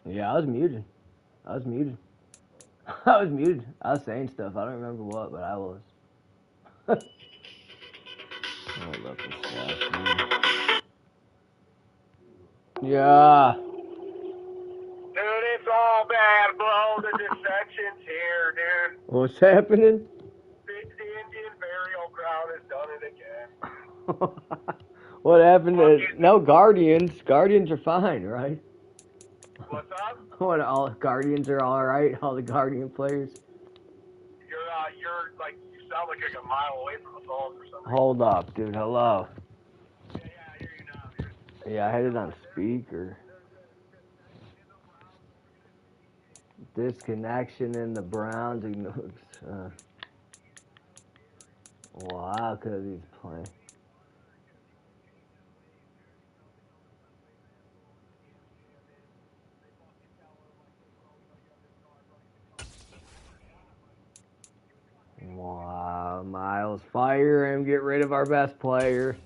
Yeah, I was muted. I was muted. I was muted. I was saying stuff. I don't remember what, but I was. I love this stuff. Yeah. Dude, it's all bad, bro. The deception's here, dude. What's happening? The Indian burial ground has done it again. What happened? No, Guardians. Guardians are fine, right? What's up? What? All Guardians are all right. All the Guardian players. You're like, you sound like a mile away from the phone or something. Hold up, dude. Hello. Yeah, I hear you now, dude. Yeah, I had it on speaker. Disconnection in the Browns. Wow, because he's playing. Wow, Miles, fire him. Get rid of our best player.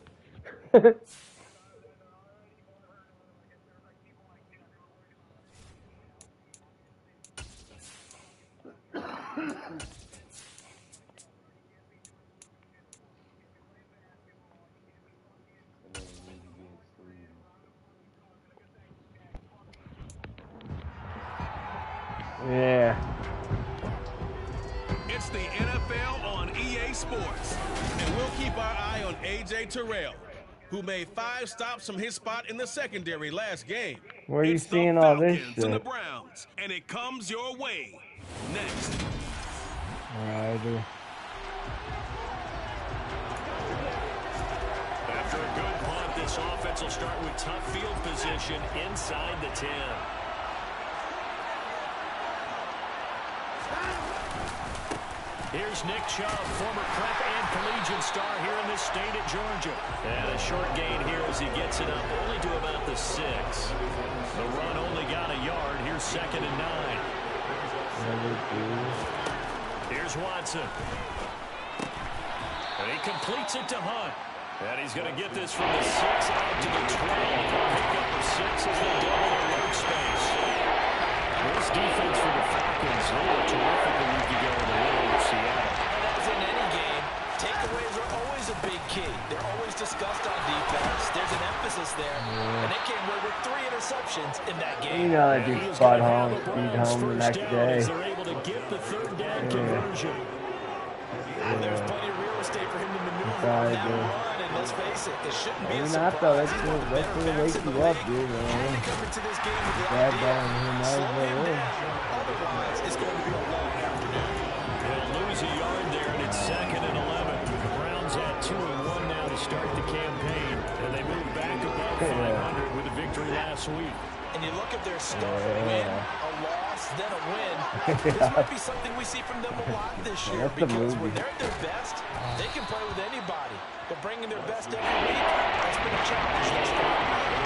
Yeah. It's the NFL on EA Sports, and we'll keep our eye on A.J. Terrell, who made 5 stops from his spot in the secondary last game. Where are you it's seeing the all this Falcons shit? and the Browns, and it comes your way next. MR.OHYDRO. After a good punt, this offense will start with tough field position inside the 10. Here's Nick Chubb, former prep and collegiate star here in this state at Georgia. And a short gain here as he gets it up only to about the 6. The run only got a yard. Here's 2nd and 9. Here's Watson. And he completes it to Hunt. And he's going to get this from the 6 out to the 12. Pickup of 6 as they double their workspace. This defense for the Falcons, they were terrific a week ago in the win over Seattle. And as in any game, takeaways are always a big key. They're always discussed on defense. There's an emphasis there. And they came away with 3 interceptions in that game. You know that dude spot home, beat home the next day. They're able to get the 3rd down conversion. And there's plenty of real estate for him to maneuver on that run. And let's face it, this shouldn't be a surprise. Not though. That's gonna wake you up, dude. Bad down. Who knows what it is? Otherwise, it's going to be a long afternoon. They'll lose a yard there, and it's 2nd and 11. The Browns at 2-1 now to start the campaign, and they move back above 500 with a victory last week. And you look at their start, win, a loss, then a win. This might be something we see from them a lot this year because when they're at their best, they can play with anybody. But bringing their best every week, that's been a challenge thus far.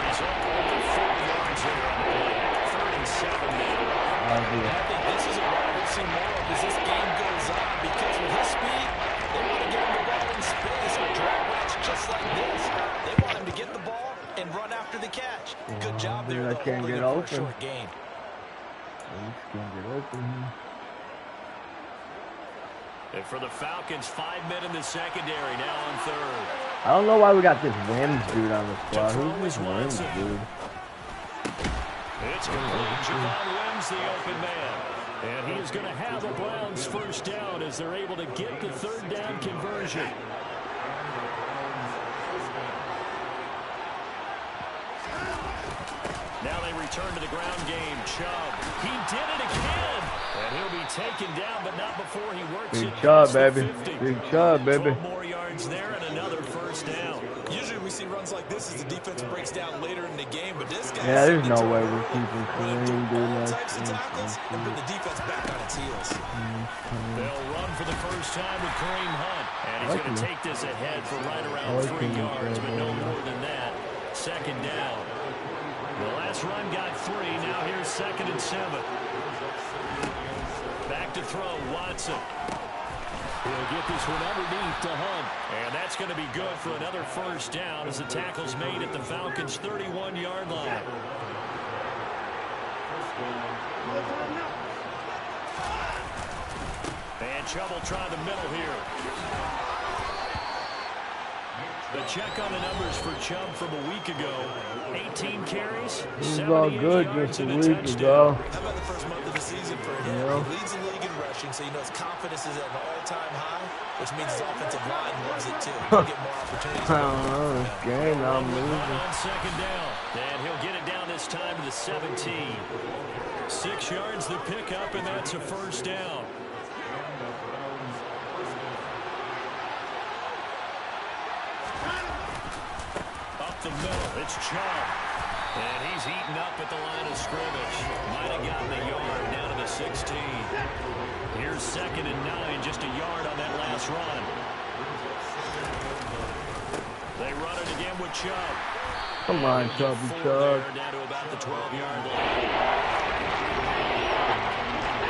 It's over 4 yards here on the play. 3rd and 7 now. I think this is a run we'll see more of as this game goes on because with his speed, they want to get him the ball in space or drag routes just like this. They want him to get the ball and run after the catch. Good job there, though, holding it for a short game. And for the Falcons, 5 men in the secondary, now on 3rd. I don't know why we got this Wims dude on the squad. Who's this Wims dude? It's complete. Javon Wims, the open man. And he is going to have the Browns 1st down as they're able to get the 3rd down conversion. Now they return to the ground game. Chubb, he did it again. And he'll be taken down, but not before he works Big it. Chubb, baby. Big Chubb, baby. 12 more yards there and another 1st down. Usually we see runs like this as the defense breaks down later in the game, but this guy... Yeah, there's no way we're keeping Kareem doing that. Types of tackles and put the defense back on its heels. They'll run for the first time with Kareem Hunt. And he's going to take this ahead for right around 3 yards, but no more than that. 2nd down. The last run got 3. Now here's 2nd and 7. Back to throw, Watson. He'll get this one underneath to Hunt. And that's going to be good for another 1st down as the tackle's made at the Falcons' 31-yard line. And Chubb will try the middle here. The check on the numbers for Chubb from a week ago. 18 carries, He's all good just a week ago. How about the first month of the season for him? Yeah. He leads the league in rushing, so you know his confidence is at an all-time high, which means his offensive line loves it too. He'll get more opportunities. I don't know, this game I'm losing. On second down, and he'll get it down this time to the 17. 6 yards the pickup, and that's a first down. The middle, it's Chubb, and he's eaten up at the line of scrimmage. Might have gotten a yard down to the 16. Here's 2nd and 9, just a yard on that last run. They run it again with Chubb. Come on, Chubby Chubb. Down to about the 12-yard line.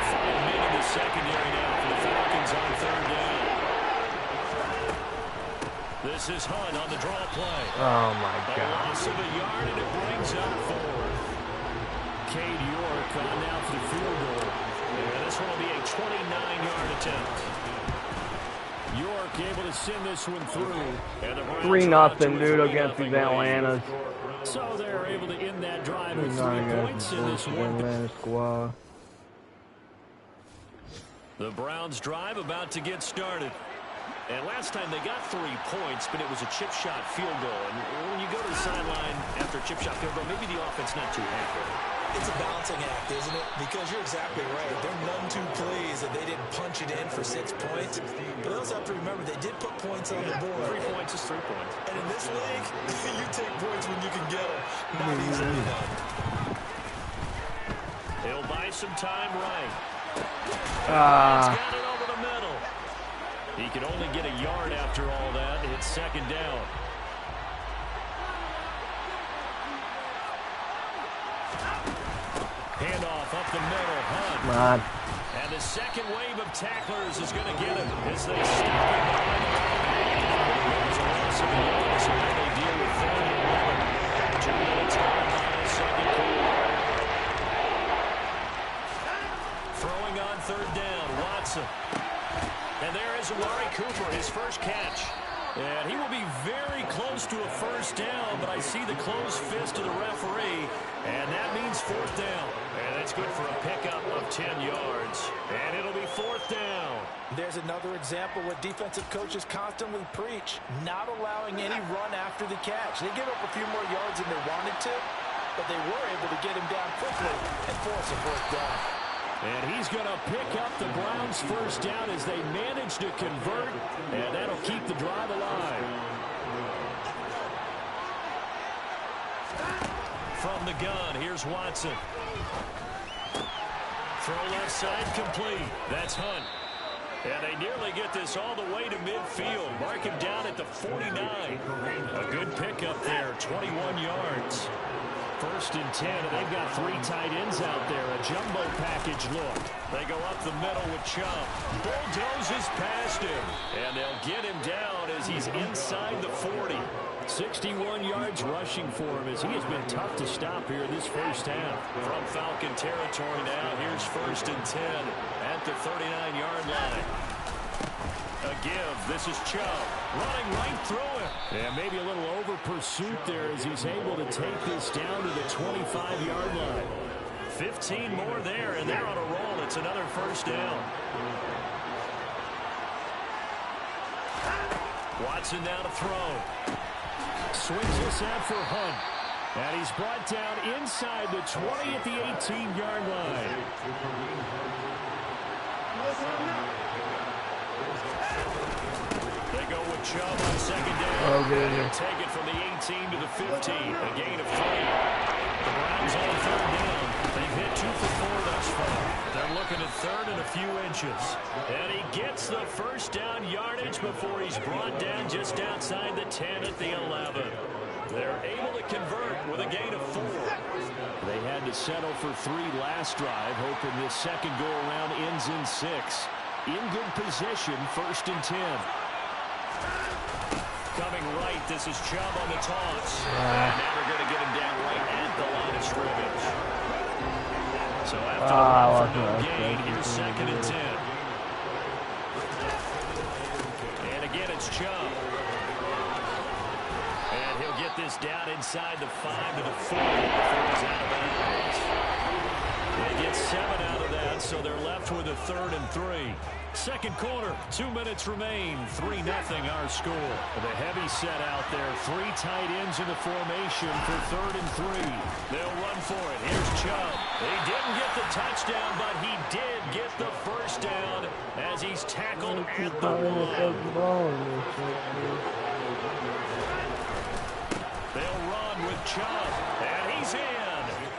5 men in the secondary now for the Falcons on 3rd down. This is Hunt on the draw play. Oh my A God. loss of a yard, and it brings up 4th. Cade York on now for the field goal. And this one will be a 29-yard attempt. York able to send this one through. And the Browns 3-0, dude, against these Atlantas. So they're able to end that drive with 3 3-0 points in this against the one. Atlanta squad. The Browns drive about to get started. And last time they got 3 points, but it was a chip shot field goal. And when you go to the sideline after a chip shot field goal, maybe the offense not too happy. It's a balancing act, isn't it? Because you're exactly right. They're none too pleased that they didn't punch it in for 6 points. But they also have to remember they did put points on the board. 3 points is 3 points. And in this league, you take points when you can get them. Not easily done. He'll buy some time right. Ah. He's got it over the middle. He can only get a yard after all that. It's 2nd down. Handoff up the middle. Hunt. Come on. And the second wave of tacklers is going to get him as they stop him behind the line. There's a loss of a yard, so now they deal with 3rd and 11. 2 minutes gone by the second quarter. Throwing on 3rd down, Watson. And there is Amari Cooper, his first catch. And he will be very close to a first down, but I see the closed fist of the referee, and that means 4th down. And that's good for a pickup of 10 yards. And it'll be 4th down. There's another example what defensive coaches constantly preach, not allowing any run after the catch. They give up a few more yards than they wanted to, but they were able to get him down quickly and force a 4th down. And he's going to pick up the Browns' first down as they manage to convert, and that'll keep the drive alive. From the gun, here's Watson. Throw left side complete. That's Hunt. And they nearly get this all the way to midfield. Mark him down at the 49. A good pickup there, 21 yards. 1st and 10, and they've got 3 tight ends out there. A jumbo package look. They go up the middle with Chubb. Bulldozes past him. And they'll get him down as he's inside the 40. 61 yards rushing for him as he has been tough to stop here this first half. From Falcon territory now, here's 1st and 10 at the 39-yard line. A give. This is Chubb running right through him. And maybe a little over pursuit there as he's able to take this down to the 25-yard line. 15 more there, and they're on a roll. It's another first down. Watson now to throw. Swings this out for Hunt. And he's brought down inside the 20 at the 18-yard line. They go with Chubb on 2nd down. Okay. Take it from the 18 to the 15. A gain of 3. The Browns on 3rd down. They've hit 2 for 4 thus far. They're looking at 3rd and a few inches. And he gets the first down yardage before he's brought down just outside the 10 at the 11. They're able to convert with a gain of 4. They had to settle for 3 last drive, hoping this second go-around ends in 6. In good position, 1st and 10. Coming right, this is Chubb on the toss. Now we're going to get him down right at the line of scrimmage. So after the run for no gain, here's 2nd and 10. And again, it's Chubb. And he'll get this down inside the 5 to the 4 before he's out of bounds. They get 7 out of that, so they're left with a 3rd and 3. Second quarter, 2 minutes remain, 3-0 our score. The heavy set out there, 3 tight ends in the formation for 3rd and 3. They'll run for it. Here's Chubb. He didn't get the touchdown, but he did get the first down as he's tackled at the 1. They'll run with Chubb, and he's in.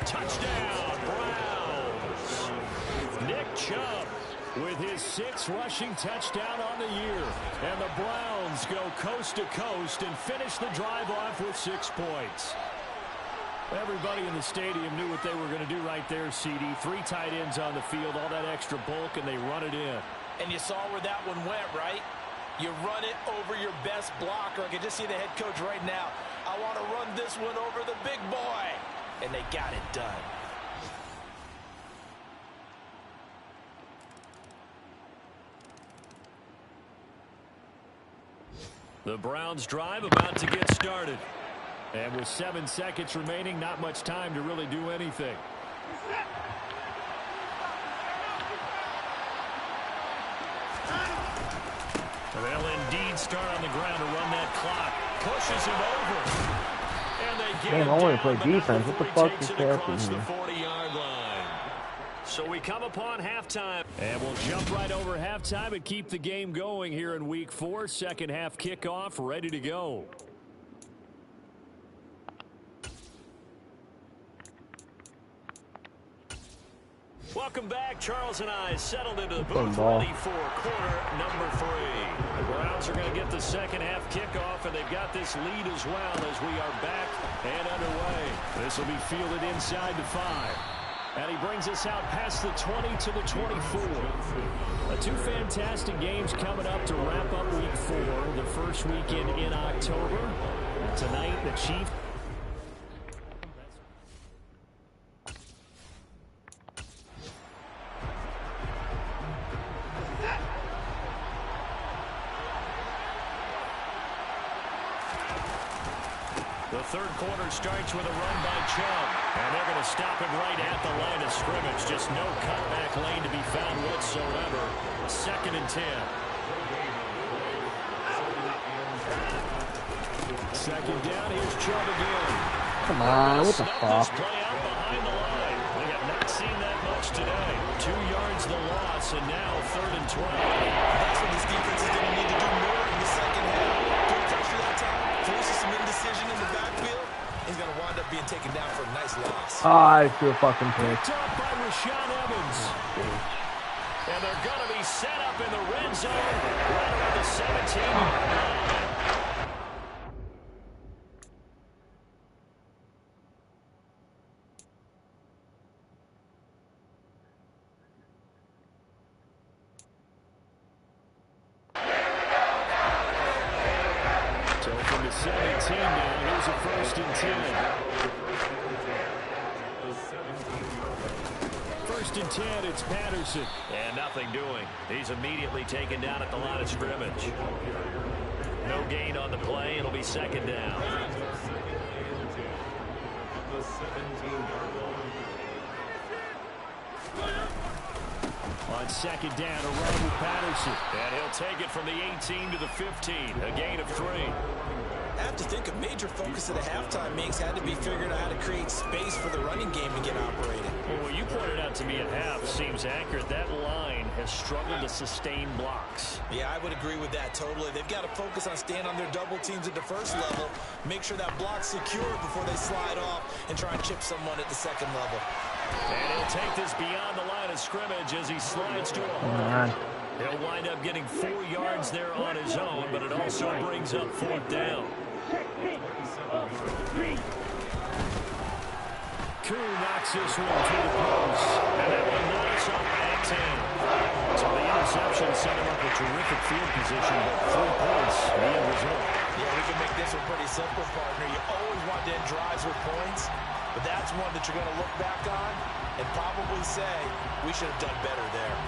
Touchdown, Browns. Nick Chubb with his 6th rushing touchdown on the year. And the Browns go coast to coast and finish the drive off with 6 points. Everybody in the stadium knew what they were going to do right there, CD. 3 tight ends on the field, all that extra bulk, and they run it in. And you saw where that one went, right? You run it over your best blocker. I can just see the head coach right now. I want to run this one over the big boy. And they got it done. The Browns drive about to get started. And with 7 seconds remaining, not much time to really do anything. They'll indeed start on the ground to run that clock. Pushes him over. And they get him I want to down, play defense. What the fuck is happening across the here? 40-yard line. So we come upon halftime. And we'll jump right over halftime and keep the game going here in Week 4. Second half kickoff, ready to go. Welcome back. Charles and I settled into the booth ready for quarter number 3. The Browns are going to get the second half kickoff, and they've got this lead as well as we are back and underway. This will be fielded inside the 5. And he brings us out past the 20 to the 24. 2 fantastic games coming up to wrap up Week 4, the first weekend in October. And tonight, the Chiefs. The third quarter starts with a run by Chubb. And they're going to stop him right at the line of scrimmage. Just no cutback lane to be found whatsoever. 2nd and 10. 2nd down. Here's Chubb again. Come on, what the fuck? Play out behind the line. We have not seen that much today. 2 yards the loss, and now 3rd and 12. That's what this defense is going to need to do more in the second half. Good pressure that time. Forces some indecision in the backfield. He's going to wind up being taken down for a nice loss. I feel fucking pissed. Picked up by Rashaan Evans. And they're going to be set up in the red zone right around the 17-yard line. So from the 17 now, here's a 1st and 10. 1st and 10, it's Patterson. And nothing doing. He's immediately taken down at the line of scrimmage. No gain on the play. It'll be 2nd down. On 2nd down, a run with Patterson. And he'll take it from the 18 to the 15. A gain of 3. I have to think a major focus of the halftime meetings had to be figuring out how to create space for the running game to get operated. Well, what you pointed out to me at half seems accurate. That line has struggled to sustain blocks. Yeah, I would agree with that totally. They've got to focus on staying on their double teams at the first level, make sure that block's secure before they slide off and try and chip someone at the second level. And he'll take this beyond the line of scrimmage as he slides to a hold. He'll wind up getting 4 yards there on his own, but it also brings up 4th down. Koo knocks this one to the post. And that one knocks up at 10. So the interception set him up a terrific field position, but 3 points, the end result. Yeah, we can make this one pretty simple, partner. You always want to end drives with points, but But that's one that you're going to look back on and probably say, we should have done better there.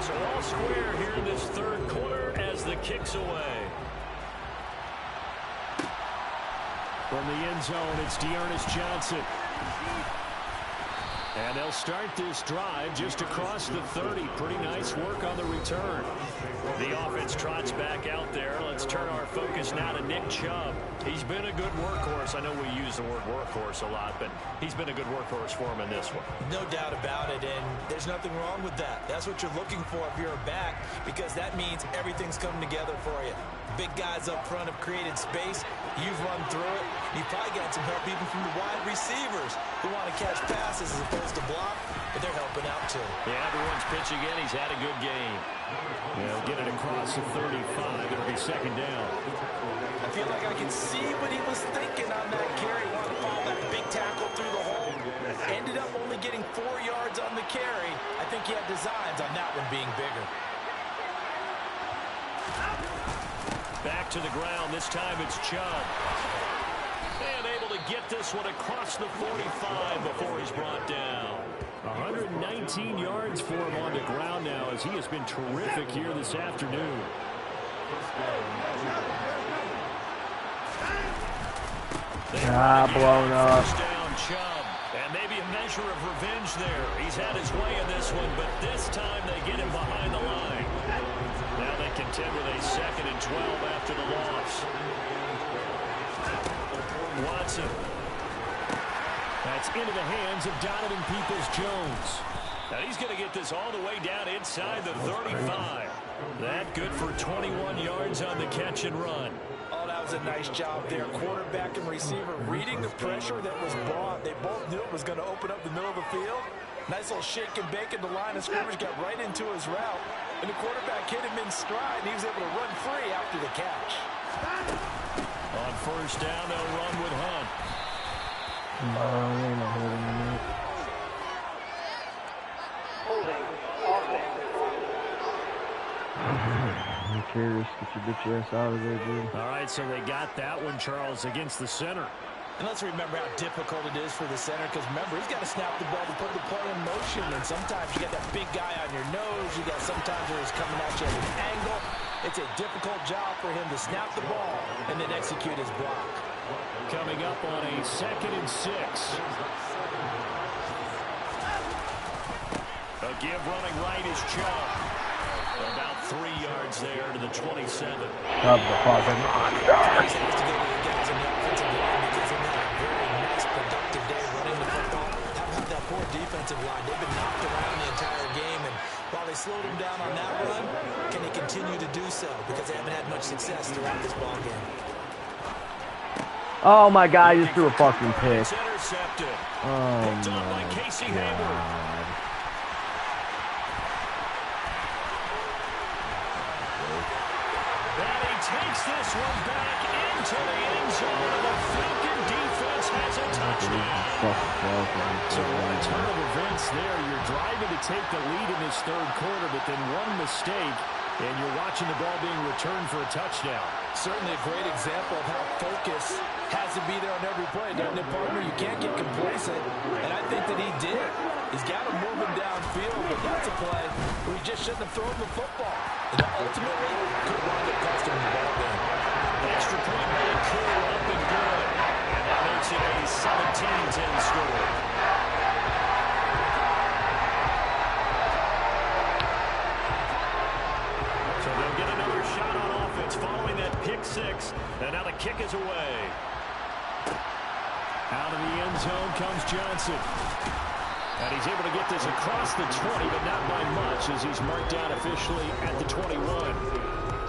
So all square here in this third quarter as the kick's away. From the end zone, it's Dearness Johnson. And they'll start this drive just across the 30. Pretty nice work on the return. The offense trots back out there. Let's turn our focus now to Nick Chubb. He's been a good workhorse. I know we use the word workhorse a lot, but he's been a good workhorse for him in this one. No doubt about it, and there's nothing wrong with that. That's what you're looking for if you're a back, because that means everything's coming together for you. Big guys up front have created space. You've run through it. You've probably got some help even from the wide receivers who want to catch passes as opposed to block, but they're helping out too. Yeah, everyone's pitching in. He's had a good game. They'll get it across the 35. It'll be second down. I feel like I can see what he was thinking on that carry. Want to follow that big tackle through the hole. Ended up only getting 4 yards on the carry. I think he had designs on that one being bigger. Back to the ground. This time it's Chubb. And able to get this one across the 45 before he's brought down. 119 yards for him on the ground now as he has been terrific here this afternoon. Blown up. First down, Chubb. And maybe a measure of revenge there. He's had his way in this one, but this time they get him behind the line. Now they contend with a 2nd and 12 after the loss. Watson. That's into the hands of Donovan Peoples-Jones. Now he's going to get this all the way down inside the 35. That good for 21 yards on the catch and run. Oh, that was a nice job there. Quarterback and receiver reading the pressure that was brought. They both knew it was going to open up the middle of the field. Nice little shake and bake in the line of scrimmage, got right into his route. And the quarterback hit him in stride, and he was able to run free after the catch. On first down, they'll run with Hunt. I'm curious. Get your bitch ass out of there, dude. All right, so they got that one, Charles, against the center. And let's remember how difficult it is for the center, because remember, he's got to snap the ball to put the play in motion, and sometimes you got that big guy on your nose. You got sometimes where he's coming at you at an angle. It's a difficult job for him to snap the ball and then execute his block. Coming up on a 2nd and 6. A give running right is Chubb. About 3 yards there to the 27. Chubb the fucking monster. He has to go to the guys in the offensive line because they've had a very nice, productive day running the football. How about that poor defensive line? They've been knocked around the entire game, and while they slowed him down on that run, can they continue to do so? Because they haven't had much success throughout this ball game. Oh my God, he just threw a fucking pick. Intercepted. Oh Picked up by Casey Hayward. Benny takes this one back into the end zone. The Falcon defense has a touchdown. So one turn of events there. You're driving to take the lead in this third quarter, but then one mistake, and you're watching the ball being returned for a touchdown. Certainly a great example of how focus has to be there on every play, doesn't it, partner? You can't get complacent, and I think that he did. He's got him moving downfield, but that's a play where he just shouldn't have thrown the football. And ultimately, could wind up costing him the ball game. Extra point by Cool up and good. And that makes it a 17-10 score. So they'll get another shot on offense following that pick 6. And now the kick is away. Out of the end zone comes Johnson. And he's able to get this across the 20, but not by much as he's marked down officially at the 21.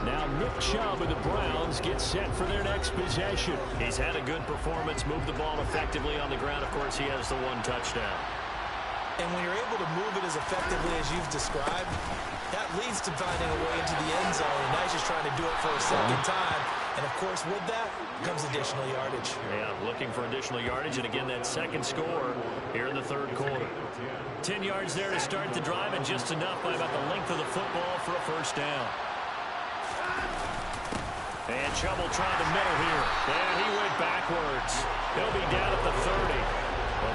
Now Nick Chubb of the Browns gets set for their next possession. He's had a good performance, moved the ball effectively on the ground. Of course, he has the 1 touchdown. And when you're able to move it as effectively as you've described, that leads to finding a way into the end zone. And now he's just trying to do it for a second time. And, of course, with that comes additional yardage. Yeah, looking for additional yardage. And, again, that second score here in the third quarter. 10 yards there to start the drive, and just enough by about the length of the football for a first down. And trouble trying to middle here. And he went backwards. He'll be down at the 30.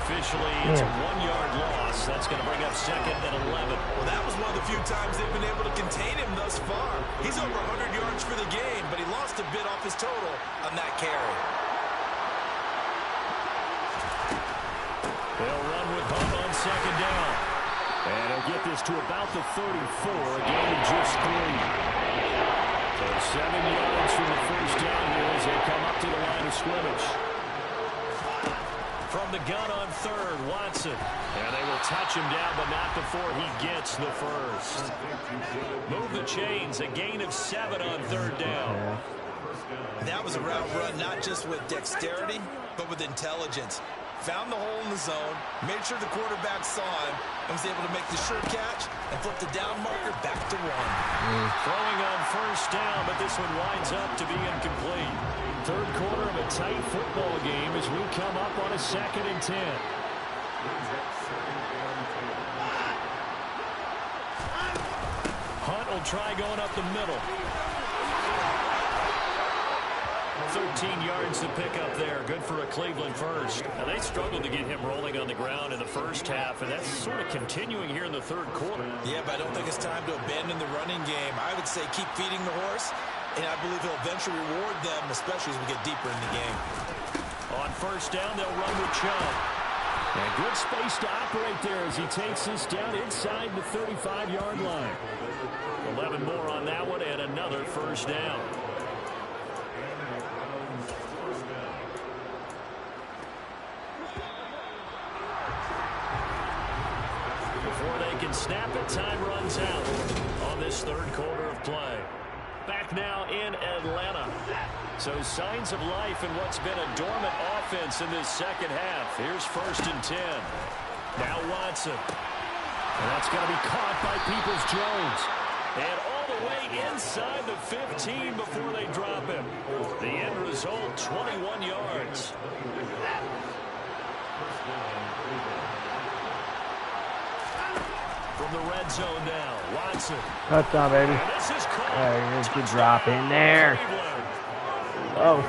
Officially, it's a 1-yard loss. That's going to bring up 2nd and 11. Well, that was one of the few times they've been able to contain him thus far. He's over 100 yards for the game, but he lost a bit off his total on that carry. They'll run with Hunt on 2nd down. And he'll get this to about the 34, a gain of just 3. So 7 yards from the first down here as they come up to the line of scrimmage. From the gun on 3rd, Watson. And they will touch him down, but not before he gets the first. Move the chains, a gain of 7 on 3rd down. That was a route run not just with dexterity, but with intelligence. Found the hole in the zone, made sure the quarterback saw him, and was able to make the sure catch and flip the down marker back to 1. Throwing on 1st down, but this one winds up to be incomplete. 3rd quarter of a tight football game as we come up on a 2nd and 10. Hunt will try going up the middle. 13 yards to pick up there. Good for a Cleveland first. Now, they struggled to get him rolling on the ground in the first half, and that's sort of continuing here in the 3rd quarter. Yeah, but I don't think it's time to abandon the running game. I would say keep feeding the horse, and I believe he'll eventually reward them, especially as we get deeper in the game. On 1st down, they'll run with Chubb. And good space to operate there as he takes this down inside the 35-yard line. 11 more on that one and another 1st down. Before they can snap it, time runs out on this 3rd quarter of play. Back now in Atlanta. So signs of life in what's been a dormant offense in this 2nd half. Here's 1st and 10. Now Watson. And that's going to be caught by Peoples-Jones. And all the way inside the 15 before they drop him. The end result, 21 yards. From the red zone now, Watson. Touchdown, baby. And this is caught. There's a good drop in there. Oh.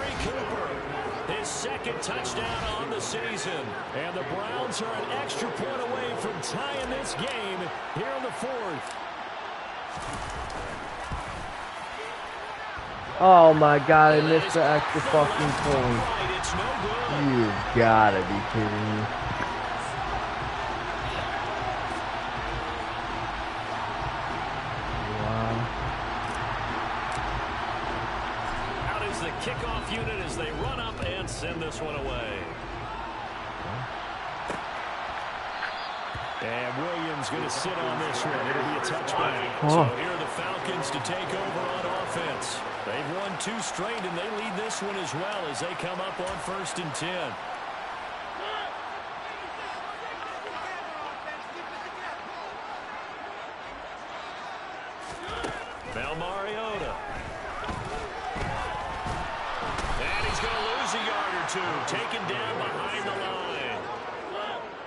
His 2nd touchdown on the season. And the Browns are an extra point away from tying this game here in the 4th. Oh my God, I missed the extra fucking point. It's no good. You gotta be kidding me. Kickoff unit as they run up and send this one away. And Williams going to sit on this one. It'll be a touchback. So here are the Falcons to take over on offense. They've won 2 straight, and they lead this one as well as they come up on 1st and 10. Now Mariota. Taken down behind the line.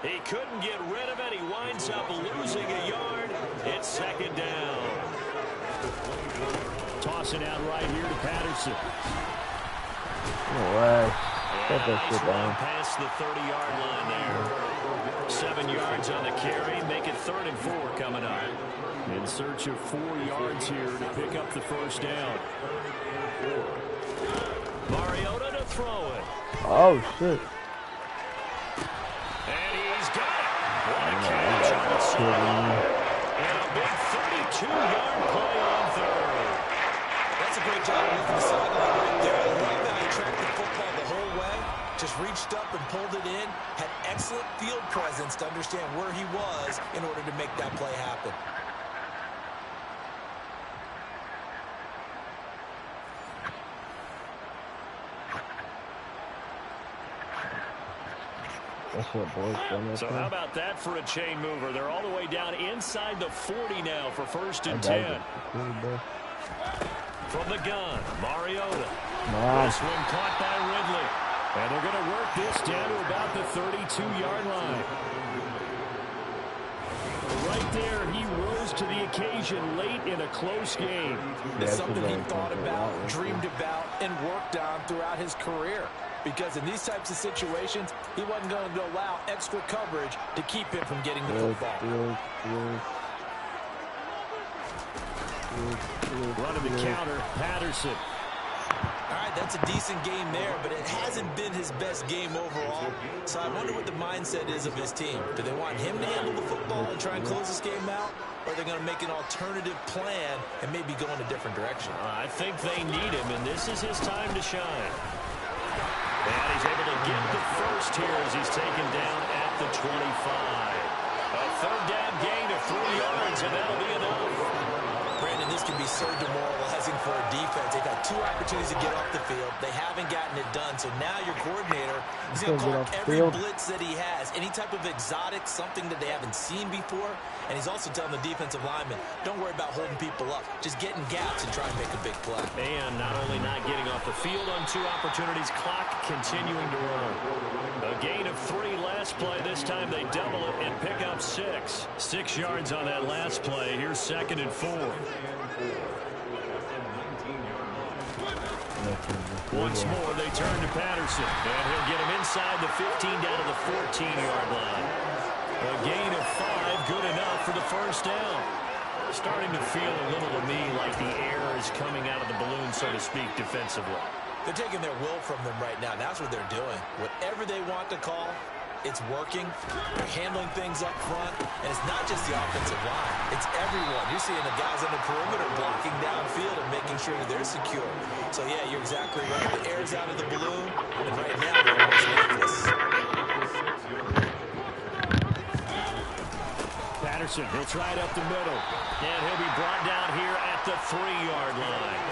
He couldn't get rid of it. He winds up losing a yard. It's 2nd down. Toss it out right here to Patterson. No way. Get that shit down. Past the 30-yard line there. 7 yards on the carry. Make it 3rd and 4 coming up. In search of 4 yards here to pick up the 1st down. Mariota to throw it. Oh, shit. And he's got it. What a catch on the sideline. And a big 32-yard play on 3rd. That's a great job of looking the sideline right there. I love that he tracked the football the whole way, just reached up and pulled it in, had excellent field presence to understand where he was in order to make that play happen. That's what boys done. So how about that for a chain mover? They're all the way down inside the 40 now for 1st and 10. From the gun, Mariota. This one caught by Ridley. And they're going to work this down to about the 32-yard line. Right there, he rose to the occasion late in a close game. It's something he thought about, dreamed about, and worked on throughout his career. Because in these types of situations, he wasn't going to allow extra coverage to keep him from getting the football. Running the counter, Patterson. All right, that's a decent game there, but it hasn't been his best game overall. So I wonder what the mindset is of his team. Do they want him to handle the football and try and close this game out? Or are they going to make an alternative plan and maybe go in a different direction? I think they need him, and this is his time to shine. And he's able to get the first here as he's taken down at the 25. A third down gain of 3 yards, and that'll be enough. Brandon, this can be so demoralizing for a defense. They've had 2 opportunities to get off the field. They haven't gotten it done. So now your coordinator is going to call every blitz that he has, any type of exotic, something that they haven't seen before. And he's also telling the defensive lineman, don't worry about holding people up. Just get in gaps and try and make a big play. And not only not getting off the field on 2 opportunities, clock continuing to run. A gain of 3 last play. This time they double it and pick up 6. 6 yards on that last play. Here's 2nd and 4. Once more, they turn to Patterson. And he'll get him inside the 15 down to the 14-yard line. A gain of 5, good enough for the first down. Starting to feel a little to me like the air is coming out of the balloon, so to speak, defensively. They're taking their will from them right now. That's what they're doing. Whatever they want to call, it's working. They're handling things up front. And it's not just the offensive line. It's everyone. You're seeing the guys on the perimeter blocking downfield and making sure that they're secure. So, yeah, you're exactly right. The air's out of the balloon. And right now, they're almost lifeless. Patterson, he'll try it up the middle. And he'll be brought down here at the 3-yard line.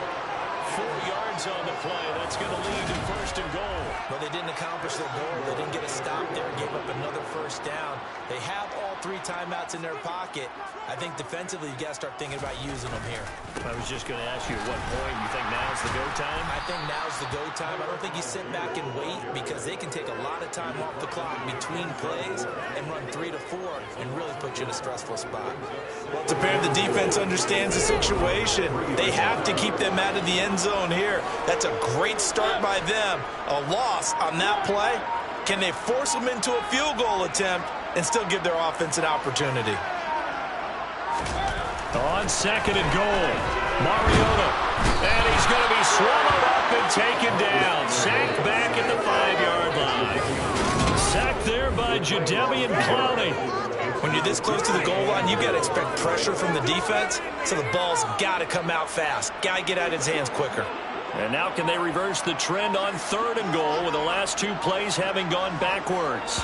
4 yards on the play. That's going to lead to 1st and goal. But they didn't accomplish their goal. They didn't get a stop there and gave up another first down. They have all 3 timeouts in their pocket. I think defensively, you got to start thinking about using them here. I was just going to ask you at what point you think now's the go time? I think now's the go time. I don't think you sit back and wait because they can take a lot of time off the clock between plays and run 3 to 4 and really put you in a stressful spot. Well, it's apparent the defense understands the situation. They have to keep them out of the end zone here. That's a great start by them. A loss on that play. Can they force them into a field goal attempt and still give their offense an opportunity? On 2nd and goal, Mariota. And he's going to be swallowed up and taken down. Sacked back at the 5-yard line. Sacked there by Jadeveon Clowney. When you're this close to the goal line, you've got to expect pressure from the defense, so the ball's got to come out fast. Got to get out of his hands quicker. And now can they reverse the trend on 3rd and goal with the last 2 plays having gone backwards?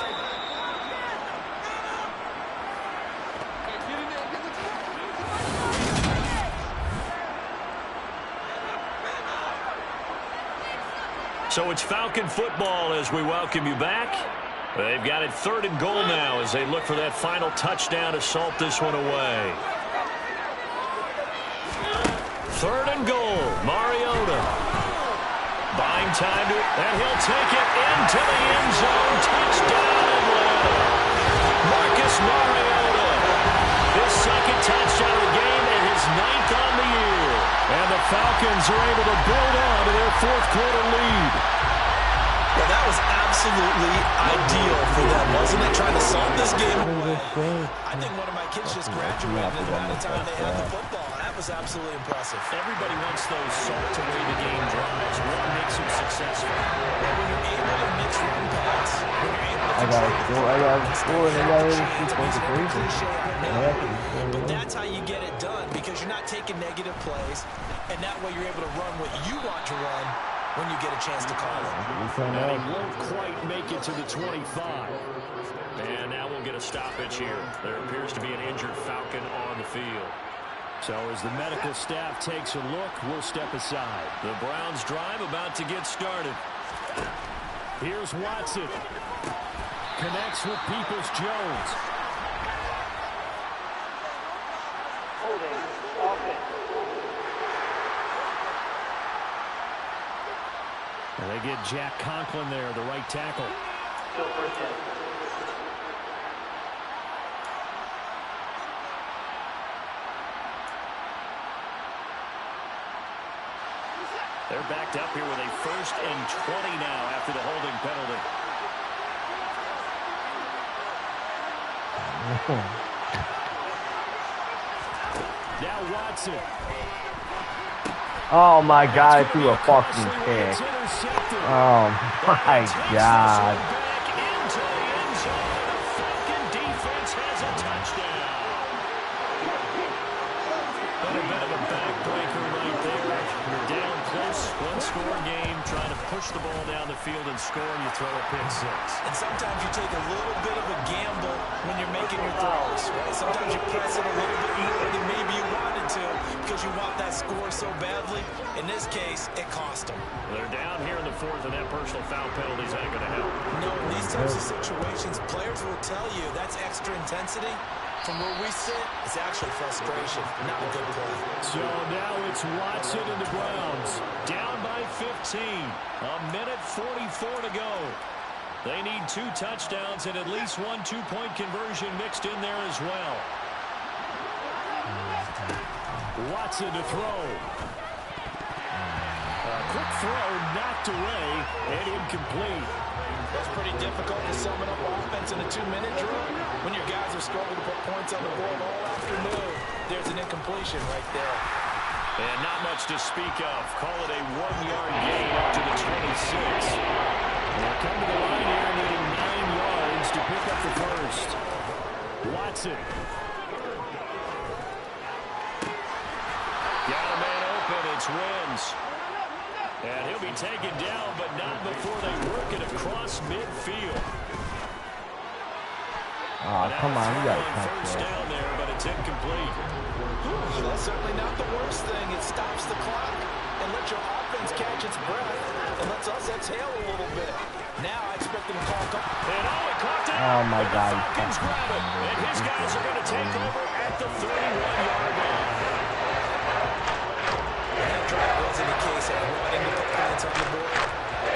So it's Falcon football as we welcome you back. They've got it 3rd and goal now as they look for that final touchdown to salt this one away. 3rd and goal, Mariota. Buying time to it, and he'll take it into the end zone. Touchdown, Atlanta. Marcus Mariota. His 2nd touchdown of the game and his 9th on the year. And the Falcons are able to build on to their 4th quarter lead. Well, that was absolutely ideal for them, wasn't it? Trying to solve this game. I think one of my kids just graduated in the amount of time they had the football. That was absolutely impressive. Everybody wants those salt away the game drives. What makes them successful? Well, when you're able to mix run pass, when you're able to but that's how you get it done because you're not taking negative plays, and that way you're able to run what you want to run when you get a chance to call it. And he won't quite make it to the 25. And now we'll get a stoppage here. There appears to be an injured Falcon on the field. So as the medical staff takes a look, we'll step aside. The Browns drive about to get started. Here's Watson. Connects with Peoples-Jones. And they get Jack Conklin there, the right tackle. They're backed up here with a 1st and 20 now after the holding penalty. Now Watson. Oh my God, I threw a fucking pick. Oh my God. One-score game, trying to push the ball down the field and score, and you throw a pick 6. And sometimes you take a little bit of a gamble when you're making your throws, right? Sometimes you press it a little bit more than maybe you wanted to because you want that score so badly. In this case, it cost them. They're down here in the 4th, and that personal foul penalties ain't going to help. No, in these types of situations, players will tell you that's extra intensity. From where we sit, it's actually frustration, not a good play. So now it's Watson and the Browns, down by 15. A minute 44 to go. They need 2 touchdowns and at least 1 2-point conversion mixed in there as well. Watson to throw. A quick throw knocked away and incomplete. That's pretty difficult to sum it up offense in a 2-minute drill. When your guys are struggling to put points on the board all afternoon, there's an incompletion right there. And not much to speak of. Call it a 1-yard gain up to the 26. They'll come to the line here needing 9 yards to pick up the first. Watson. Got a man open. It's Wins. And he'll be taken down, but not before they work it across midfield. Oh, come on, you gotta catch first that. down there, but it's incomplete. That's certainly not the worst thing. It stops the clock and lets your offense catch its breath and lets us exhale a little bit. Now I expect them to call. And it caught it. Oh my God, you Falcons grab it. And his guys are going to take over at the 31-yard line. That drive wasn't a case of wanting to put points on the board.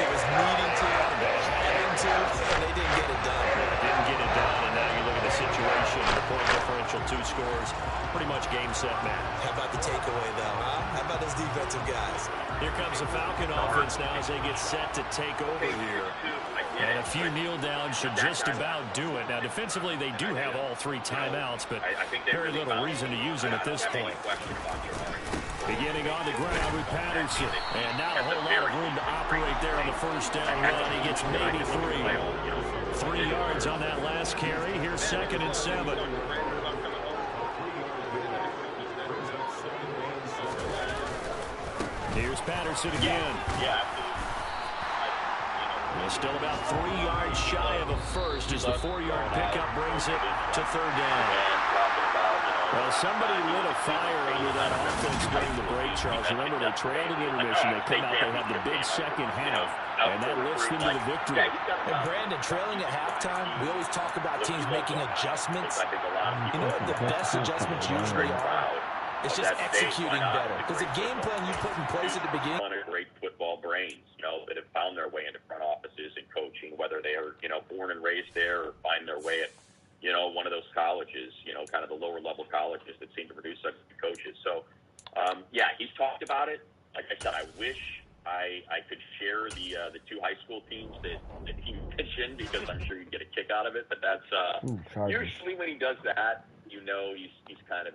It was needing to, having to, and they didn't get it done. Didn't get it done, and now you look at the situation. The point differential, 2 scores, pretty much game, set, match. How about the takeaway, though, huh? How about those defensive guys? Here comes the Falcon offense now as they get set to take over here. And a few kneel downs should just about do it. Now, defensively, they do have all 3 timeouts, but very little reason to use them at this point. Beginning on the ground with Patterson. And not a whole lot of room to operate there on the first down run. He gets maybe 3. 3 yards on that last carry. Here's 2nd and 7. Here's Patterson again. Still about 3 yards shy of a first as the 4-yard pickup brings it to 3rd down. Well, somebody lit a fire under that offense during the break, Charles. Remember, they trailed in intermission. They come out, they have the big second half, and that lifts them to the victory. And Brandon, trailing at halftime, we always talk about teams making adjustments. You know what the best adjustments usually are? It's just executing better. Because the game plan you put in place at the beginning. Great football brains, that have found their way into front offices and coaching, whether they are, born and raised there or find their way at, one of those colleges, kind of the lower level colleges that seem to produce such good coaches. So, he's talked about it. Like I said, I wish I could share the 2 high school teams that he mentioned because I'm sure you'd get a kick out of it. But that's usually when he does that, he's kind of